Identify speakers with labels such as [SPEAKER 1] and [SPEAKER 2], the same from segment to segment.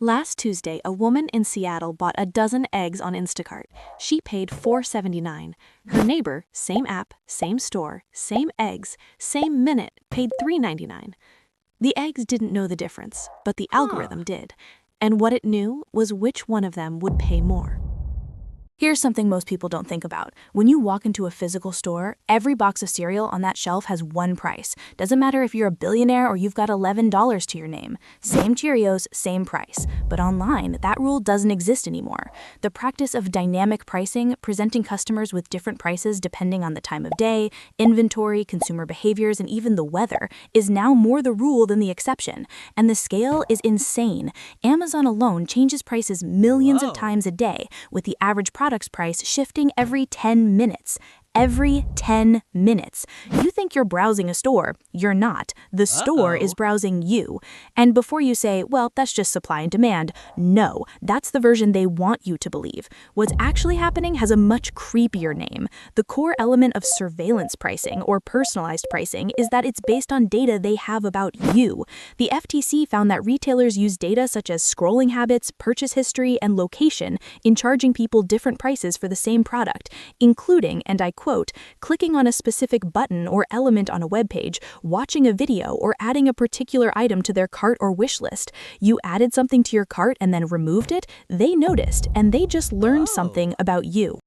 [SPEAKER 1] Last Tuesday, a woman in Seattle bought a dozen eggs on Instacart. She paid $4.79. Her neighbor, same app, same store, same eggs, same minute, paid $3.99. The eggs didn't know the difference, but the algorithm did. And what it knew was which one of them would pay more.
[SPEAKER 2] Here's something most people don't think about. When you walk into a physical store, every box of cereal on that shelf has one price. Doesn't matter if you're a billionaire or you've got $11 to your name. Same Cheerios, same price. But online, that rule doesn't exist anymore. The practice of dynamic pricing, presenting customers with different prices depending on the time of day, inventory, consumer behaviors, and even the weather, is now more the rule than the exception. And the scale is insane. Amazon alone changes prices millions of times a day, with the average product's price shifting every 10 minutes. Every 10 minutes. You think you're browsing a store. You're not. The store is browsing you. And before you say, well, that's just supply and demand, no, that's the version they want you to believe. What's actually happening has a much creepier name. The core element of surveillance pricing, or personalized pricing, is that it's based on data they have about you. The FTC found that retailers use data such as scrolling habits, purchase history, and location in charging people different prices for the same product, including, and I quote, clicking on a specific button or element on a web page, watching a video, or adding a particular item to their cart or wish list. You added something to your cart and then removed it, they noticed, and they just learned something about you.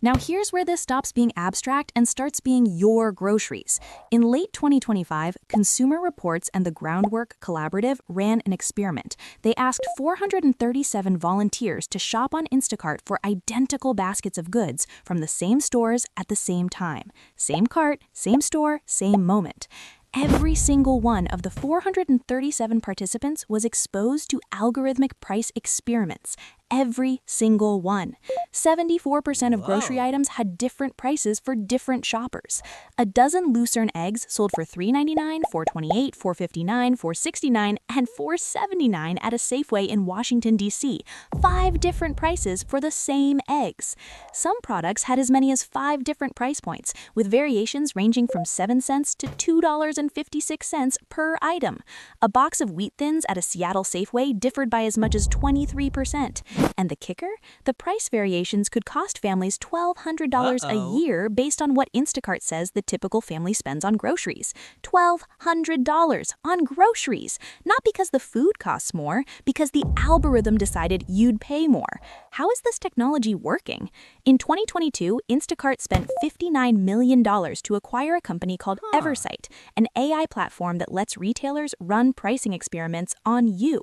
[SPEAKER 2] Now here's where this stops being abstract and starts being your groceries. In late 2025, Consumer Reports and the Groundwork Collaborative ran an experiment. They asked 437 volunteers to shop on Instacart for identical baskets of goods from the same stores at the same time. Same cart, same store, same moment. Every single one of the 437 participants was exposed to algorithmic price experiments. Every single one. 74% of grocery items had different prices for different shoppers. A dozen Lucerne eggs sold for $3.99, $4.28, $4.59, $4.69, and $4.79 at a Safeway in Washington, D.C. 5 different prices for the same eggs. Some products had as many as 5 different price points, with variations ranging from 7 cents to $2.56 per item. A box of Wheat Thins at a Seattle Safeway differed by as much as 23%. And the kicker? The price variations could cost families $1,200 a year based on what Instacart says the typical family spends on groceries. $1,200 on groceries! Not because the food costs more, because the algorithm decided you'd pay more. How is this technology working? In 2022, Instacart spent $59 million to acquire a company called Eversight, an AI platform that lets retailers run pricing experiments on you.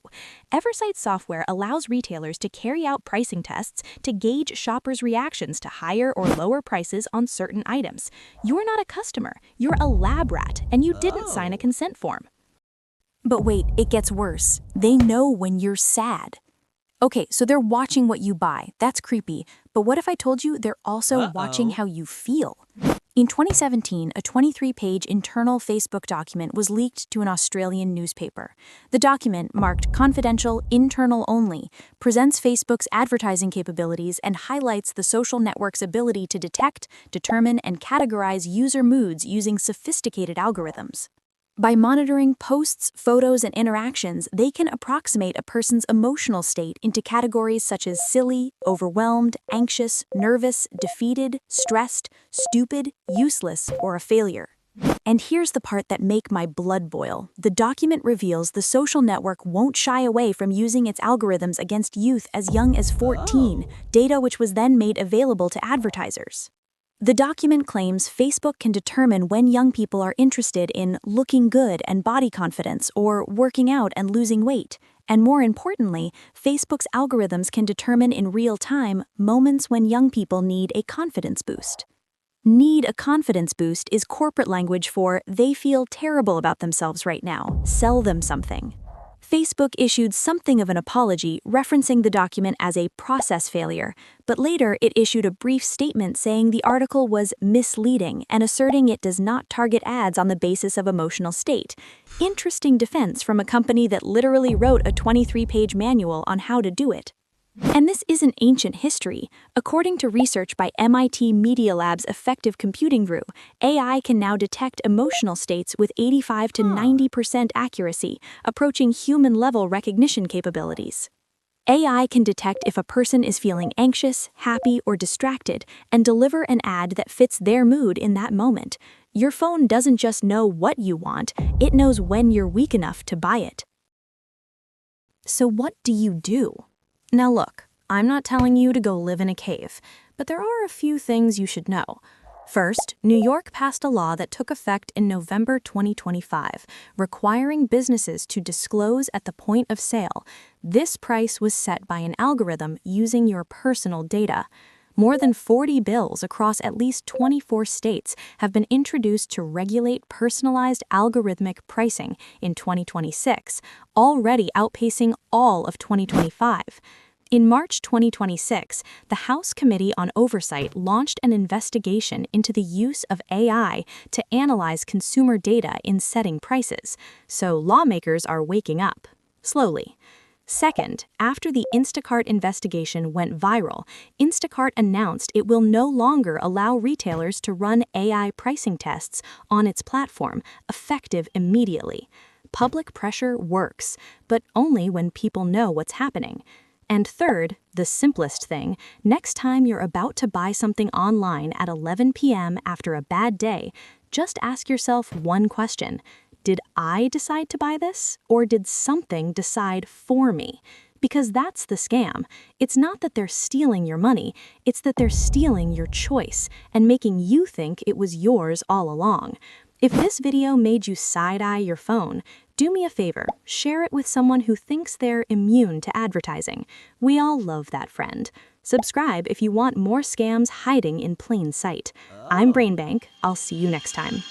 [SPEAKER 2] Eversight software allows retailers to carry out pricing tests to gauge shoppers' reactions to higher or lower prices on certain items. You're not a customer, you're a lab rat, and you didn't sign a consent form. But wait, it gets worse. They know when you're sad. Okay, so they're watching what you buy. That's creepy. But what if I told you they're also watching how you feel? In 2017, a 23-page internal Facebook document was leaked to an Australian newspaper. The document, marked confidential, internal only, presents Facebook's advertising capabilities and highlights the social network's ability to detect, determine, and categorize user moods using sophisticated algorithms. By monitoring posts, photos, and interactions, they can approximate a person's emotional state into categories such as silly, overwhelmed, anxious, nervous, defeated, stressed, stupid, useless, or a failure. And here's the part that make my blood boil. The document reveals the social network won't shy away from using its algorithms against youth as young as 14, data which was then made available to advertisers. The document claims Facebook can determine when young people are interested in looking good and body confidence or working out and losing weight. And more importantly, Facebook's algorithms can determine in real time moments when young people need a confidence boost. Need a confidence boost is corporate language for they feel terrible about themselves right now. Sell them something. Facebook issued something of an apology, referencing the document as a process failure, but later it issued a brief statement saying the article was misleading and asserting it does not target ads on the basis of emotional state. Interesting defense from a company that literally wrote a 23-page manual on how to do it. And this isn't ancient history. According to research by MIT Media Lab's Effective Computing Group, AI can now detect emotional states with 85 to 90% accuracy, approaching human-level recognition capabilities. AI can detect if a person is feeling anxious, happy, or distracted and deliver an ad that fits their mood in that moment. Your phone doesn't just know what you want, it knows when you're weak enough to buy it. So what do you do? Now look, I'm not telling you to go live in a cave, but there are a few things you should know. First, New York passed a law that took effect in November 2025, requiring businesses to disclose at the point of sale. This price was set by an algorithm using your personal data. More than 40 bills across at least 24 states have been introduced to regulate personalized algorithmic pricing in 2026, already outpacing all of 2025. In March 2026, the House Committee on Oversight launched an investigation into the use of AI to analyze consumer data in setting prices, so lawmakers are waking up, slowly. Second, after the Instacart investigation went viral, Instacart announced it will no longer allow retailers to run AI pricing tests on its platform, effective immediately. Public pressure works, but only when people know what's happening. And third, the simplest thing, next time you're about to buy something online at 11 p.m. after a bad day, just ask yourself one question. Did I decide to buy this, or did something decide for me? Because that's the scam. It's not that they're stealing your money, it's that they're stealing your choice and making you think it was yours all along. If this video made you side-eye your phone, do me a favor, share it with someone who thinks they're immune to advertising. We all love that friend. Subscribe if you want more scams hiding in plain sight. I'm Brainbank. I'll see you next time.